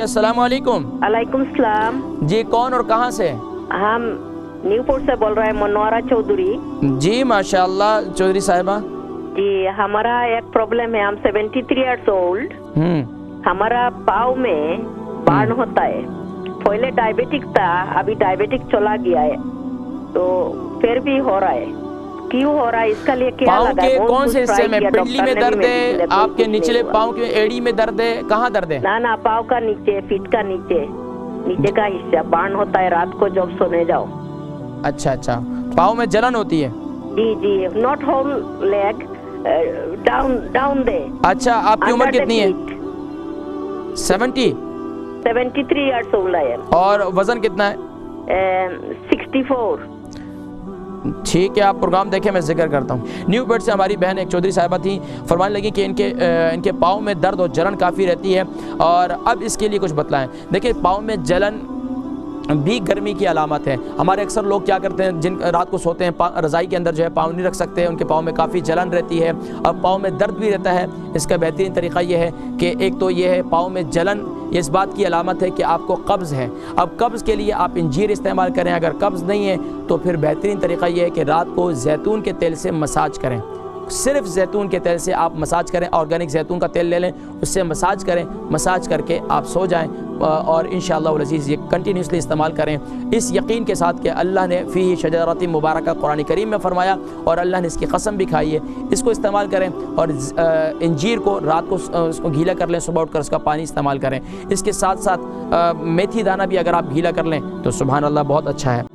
अस्सलाम वालेकुम। वालेकुम सलाम। जी, कौन और कहाँ से? हम न्यूपोर्ट से बोल रहे हैं, मनोहरा चौधरी। जी माशाल्लाह चौधरी साहिबा। जी, हमारा एक प्रॉब्लम है, हम 73 इयर्स ओल्ड। हमारा पाँव में बर्न होता है। पहले डायबिटिक था, अभी डायबिटिक चला गया है, तो फिर भी हो रहा है। क्यों हो रहा है, इसका लिए क्या पाँव लगा? के बहुत कौन कुछ से हिस्से ट्राई में? किया, पिंडली में डॉक्टर ने दर्द भी है? मेडिसिन दिया, आपके कुछ निचले नहीं हुआ। पाँव के एड़ी में दर्द है? कहाँ दर्द है? ना पाँव का नीचे, फीट का नीचे, नीचे का हिस्सा बर्न होता है रात को जब सोने जाओ। अच्छा अच्छा, पाँव में जलन होती है? जी जी, नॉट होल लेग, डाउन दे। अच्छा, आपकी उम्र कितनी है? 70? 73 इयर्स ओल्ड है। और वजन कितना है? 64। ठीक है, आप प्रोग्राम देखें, मैं जिक्र करता हूँ। न्यूपोर्ट से हमारी बहन एक चौधरी साहिबा थी, फरमाने लगी कि इनके पाँव में दर्द और जलन काफ़ी रहती है, और अब इसके लिए कुछ बतलाएं। देखिए, पाँव में जलन भी गर्मी की अलामत है। हमारे अक्सर लोग क्या करते हैं, जिन रात को सोते हैं रज़ाई के अंदर जो है पाँव नहीं रख सकते, उनके पाँव में काफ़ी जलन रहती है और पाँव में दर्द भी रहता है। इसका बेहतरीन तरीक़ा ये है कि एक तो ये है, पाँव में जलन ये इस बात की अलामत है कि आपको कब्ज़ है। अब कब्ज़ के लिए आप इंजीर इस्तेमाल करें। अगर कब्ज़ नहीं है तो फिर बेहतरीन तरीक़ा ये है कि रात को जैतून के तेल से मसाज करें। सिर्फ जैतून के तेल से आप मसाज करें, ऑर्गेनिक जैतून का तेल ले लें, उससे मसाज करें, मसाज करके आप सो जाएं और इंशाअल्लाह वल अज़ीज़ ये कंटिन्यूसली इस्तेमाल करें, इस यकीन के साथ कि अल्लाह ने फ़ी शजरती मुबारक कुरान करीम में फ़रमाया और अल्लाह ने इसकी कसम भी खाई है। इसको इस्तेमाल करें और इंजीर को रात को उसको गीला कर लें, सुबह उठकर उसका पानी इस्तेमाल करें। इसके साथ साथ मेथी दाना भी अगर आप गीला कर लें तो सुभान अल्लाह बहुत अच्छा है।